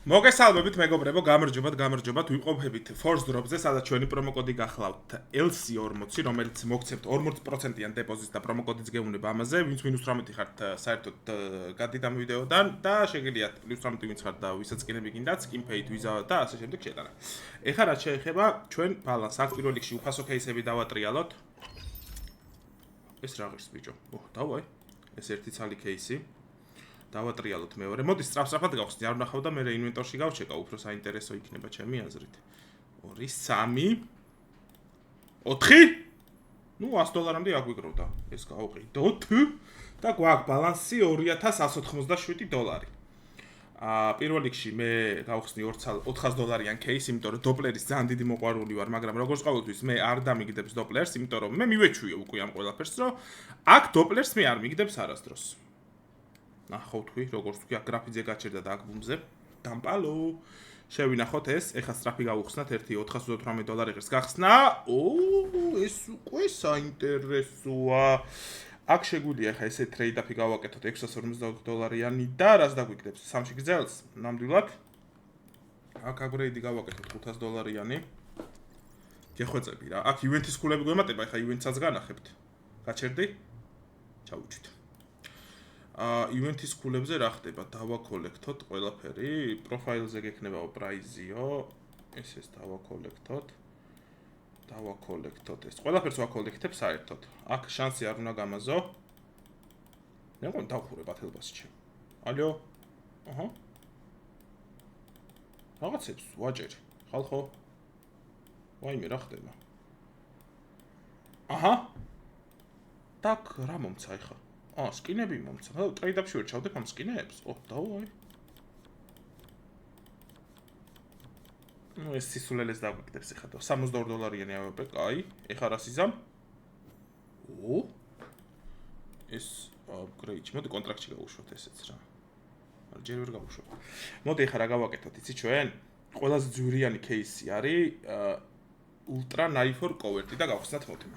მოგესალმებით მეგობრებო, გამარჯობათ, ვიყოფებით Force Drop-ზე, სადაც ჩვენი პრომოკოდი გახლავთ LC40, რომელიც მოგცემთ 40%-იან დეპოზიტს და პრომოკოდიც გეუბნება ამაზე, ვინც -18 ხართ საერთოდ გადით ამ ვიდეოდან და შეგიძლიათ +18 ვინც ხართ და ვისაც კიდე გინდათ, Skinpaid, Visa და ასე შემდეგ შეტანა. ეხლა რაც შეეხება ჩვენ ბალანს, აქ პირველ რიგში უფასო кейსები დავატრიალოთ. ეს რა ღირს ბიჭო? დავაი. ეს ერთი ცალი кейსი. დავატრიალოთ მეორე. მოდი სწრაფად გავხსნი, არ ვნახავ და მე ინვენტორში გავჩეკა, უფრო საინტერესო იქნება ჩემი აზრით. 2 3 4 ნუ $100-მდე აგვიგროვდა. ეს გავყიდოთ და გვაქვს ბალანსი $2187. პირველ რიგში მე გავხსნი $400-იან кейს, იმიტომ რომ დოპლერის ძალიან დიდი მოყვარული ვარ, მაგრამ როგორც ყოველთვის მე არ დამიგდებს დოპლერს, იმიტომ რომ მე მივეჩვიე უკვე ამ ყველაფერს, რომ აქ დოპლერს მე არ მიგდებს არასდროს. ნახავ თქვი, როგორც თქვი, აქ გრაფიძე გაჩერდა და აქ ბუმზე. დამპალო. შევინახოთ ეს, ეხლა სწრაფი გავუხსნათ, ერთი $418 ღირს გახსნა. ეს უკვე საინტერესოა. აქ შეგვიძლია ეხლა ესე ტრეიდ-აპი გავაკეთოთ $652-იანი და რას დაგვიგდებს? 3-ში გრძელს, ნამდვილად. აქ აპგრეიდი გავაკეთოთ $500-იანი. გეხვეწები რა. აქ ივენთის ქულები გვემატება, ეხლა ივენთსაც განახებთ. გაჩერდი? ჩავუჭით. ივენთის ქულებზე რა ხდება? დავაკოლექტოთ ყველაფერი, პროფაილზე გექნება პრაიზიო, ეს დავაკოლექტოთ. ეს ყველაფერს ვაკოლექტებ საერთოდ. აქ შანსი არ უნდა გამაზო. მე მგონი დავხურე ბათელბასში. ალო? აჰა. რაღაცებს ვაჭერი. ხალხო? ვაიმე რა ხდება? აჰა. так, რა მომცა ეხა? სკინები მომცა. ტრეიდ-აპში ვერ ჩავდებ ამ სკინებს? დავაი. ეს სისულელეს დაგვიგდებს ეხა და $62-იანი AWP, კაი. ეხა რა სიზამ? ეს აპგრეიდი. მოდი კონტრაქტში გავუშვათ ესეც რა. არ ჯერ ვერ გავუშვათ. მოდი ეხა რა გავაკეთოთ, იცი ჩვენ? ყველაზე ძვირიანი кейსი არის Ultra Knife Coverti და გავხსნათ მოდი.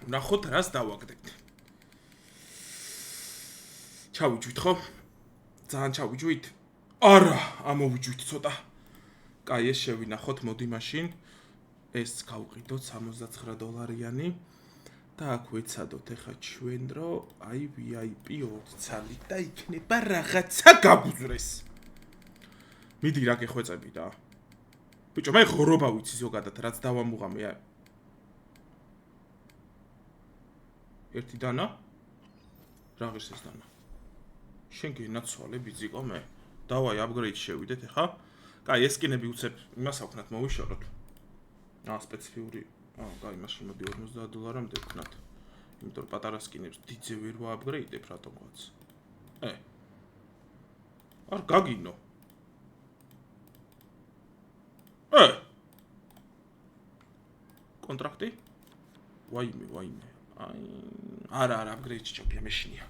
ვნახოთ რას დავაგდებთ. ჩავიჯვით ხო? ძალიან ჩავიჯვით? არა, ამოვიჯვით ცოტა. კაი, ეს შევინახოთ, მოდი მაშინ. ეს გავყიდოთ $69-იანი და აქ ვეცადოთ ეხა ჩვენ რომ აი VIP 20 ცალი და იქნება რაღაცა გაგვძრეს. მიდი რა გეხვეწები და. ბიჭო, მე ღორობა ვიცი ზოგადად, რაც დავამუღამე. ერთი დანა? რა ღირს ეს დანა? შენ გენაცვალე ბიძიკო მე. დავაი აპგრეიდში შევიდეთ ეხა. კაი, ეს სკინები უცებ იმას აქვთ მოვიშოროთ. სპეციფიური. კაი, მაშინ მოდი $50-მდე ვქნათ. იმიტომ რომ პატარა სკინებს დიდზე ვერ ვააპგრეიდებ რატომღაც. არ გაგინო. კონტრაქტი? ვაიმე. არა, აპგრეიდში ჩავდია მეშინია.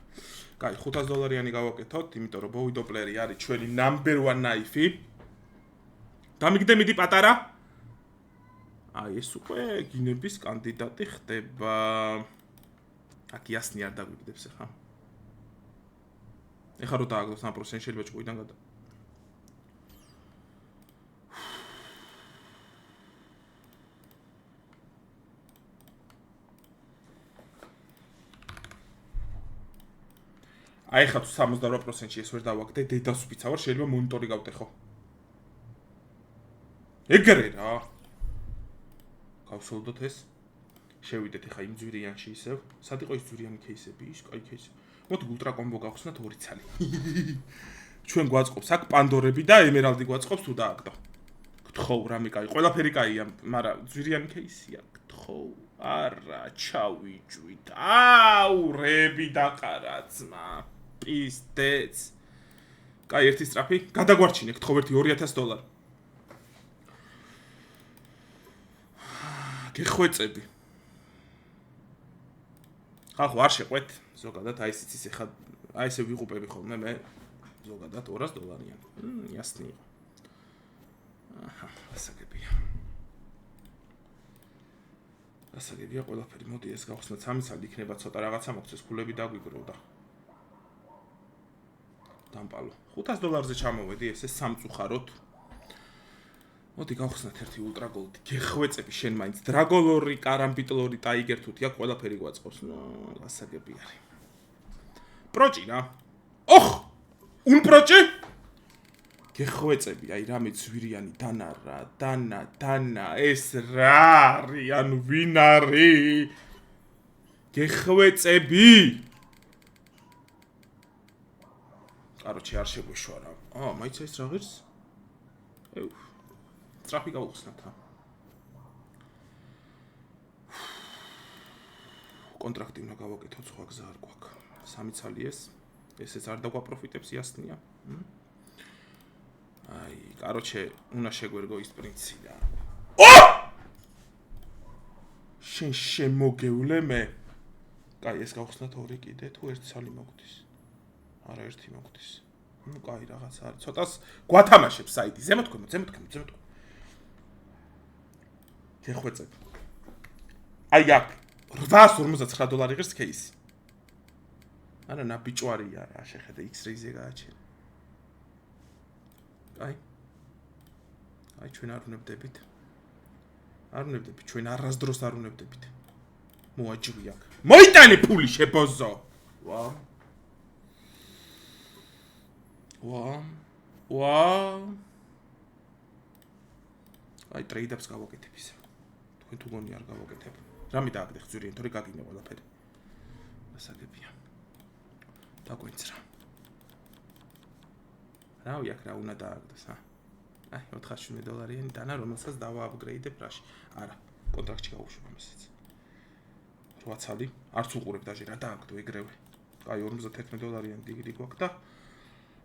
კაი, $500-იანი გავაკეთოთ, იმიტომ რომ ბოუი დოპლერი არის ჩვენი number 1 knife. დამიგდე მიდი პატარა. ეს უკვე გინების კანდიდატი ხდება. აქ იასნი არ დაგვიგდებს ახლა. ეხლა რო დააგდოთ 3% შეიძლება ჭუიდან გადა. ეხლა თუ 78%-ში ეს ვერ დავაგდე, დედას ვფიცავარ, შეიძლება მონიტორი გავტეხო. ეგრე რა. გავსოლდოთ ეს. შევიდეთ ეხა იმ ძვირიანში ისევ. სად იყო ის ძვირიანი кейსები? ის კაი кейსი. მოდი ულტრა კომბო გავხსნათ 2 ცალი. ჩვენ გვაწყობს აქ პანდორები და ემერალდი გვაწყობს თუ დააგდო. გთხოვ რამე კაი, ყველაფერი კაია, მაგრამ ძვირიანი кейსია, გთხოვ. არა, ჩავიჯვით. რები დაყარა ძმა. პისტეც. კაი, ერთი სწრაფი. გადაგვარჩინე, გთხოვ ერთი $2000. გეხვეწები. ხალხო არ შეყვეთ ზოგადად აი ისიც ეხა აი ესე ვიყუპები ხოლმე მე ზოგადად $200-იანი. იასნი იყო. ასაგებია ყველაფერი. მოდი ეს გავხსნათ 3 ცალი იქნება ცოტა რაღაცა მოგცეს ქულები დაგვიგროვდა. დამპალო. $500-ზე ჩამოვედი, ესე სამწუხაროდ. მოდი გავხსნათ ერთი ულტრა გოლდი. გეხვეწები შენ მაინც დრაგოლორი, კარამბიტლორი, ტაიგერ თუთი აქ ყველაფერი გვაწყობს. გასაგები არის. პროჭი რა. ოხ! უნპროჭი? გეხვეწები, აი რამე ძვირიანი დანა რა, დანა, ეს რა არის, ანუ ვინ არის? გეხვეწები? კაროჩე არ შეგვეშვა რა. მაინც ეს რა ღირს? სწრაფი გავუხსნათ რა. კონტრაქტი უნდა გავაკეთოთ, სხვა გზა არ გვაქვს. 3 ცალი ესეც არ დაგვაპროფიტებს იასნია. აი, კაროჩე, უნდა შეგვერგო ის პრინცი რა. შენ შემოგევლე მე. კაი, ეს გავხსნათ 2 კიდე, თუ 1 ცალი მოგდის. არა 1 მოგდის. კაი, რაღაც არის. ცოტას გვათამაშებს საიტი. ზემოთ. გეხვეწებ. აი აქ $859 ღირს кейსი. არა ნაბიჭვარია რა, შეხედე X-ray-ზე გააჩერე. აი ჩვენ არ უნებდებით. ჩვენ არასდროს არ უნებდებით. მოაჯვი აქ. მოიტანე ფული შებოზო. აი ტრეიდაპს გავაკეთებ ისე. თქვენ თუ გონი არ გავაკეთებ. რამე დააგდე ხზურიან, თორე გაგინე ყველაფერი. გასაგებია. დაგვენც რა. რავი აქ რა უნდა დააგდეს, აი $470 დანა, რომელსაც დავააპგრეიდებ რაში. არა, კონტრაქტში გავუშვებ ამასაც. 8 ცალი, არც უყურებ დაჟე რა დააგდო ეგრევე. კაი $51 დინგი გვაქვს და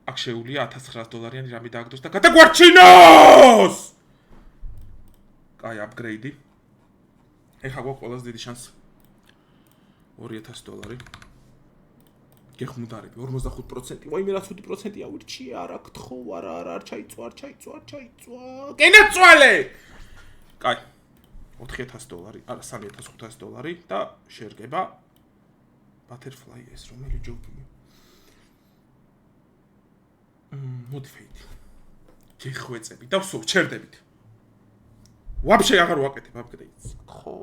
აქ შეუულია $1900 რამე დააგდოს და გადაგვარჩინოს! კაი აპგრეიდი. ეხა გვაქვს ყველაზე დიდი შანსი. $2000. გეხმუდარები 45%. ვაიმე რა 5%-ია ვირჩი არა გთხო არა არ ჩაიწვა. გენაცვალე! კაი. $4000, არა $3500 და შეერგება Butterfly ეს რომელი ჯობია. მოდიფეიტი. გეხვეწები და ვსო ჩერდებით. ვაფშე აღარ ვაკეთებ აპგრეიდს. ხო.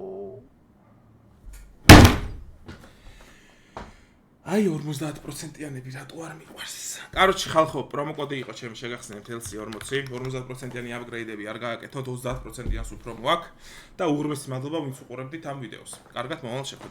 აი 50%-იანები რატო არ მიყვარს? კაროჩი ხალხო, პრომოკოდი იყო ჩემი შეგახსენებთ LC40, 50%-იანი აპგრეიდები არ გააკეთოთ, 30%-იანს უფრო მოაქვს და უღრმესი მადლობა ვინც უყურებდით ამ ვიდეოს. კარგად მომავალ შეხვედრას.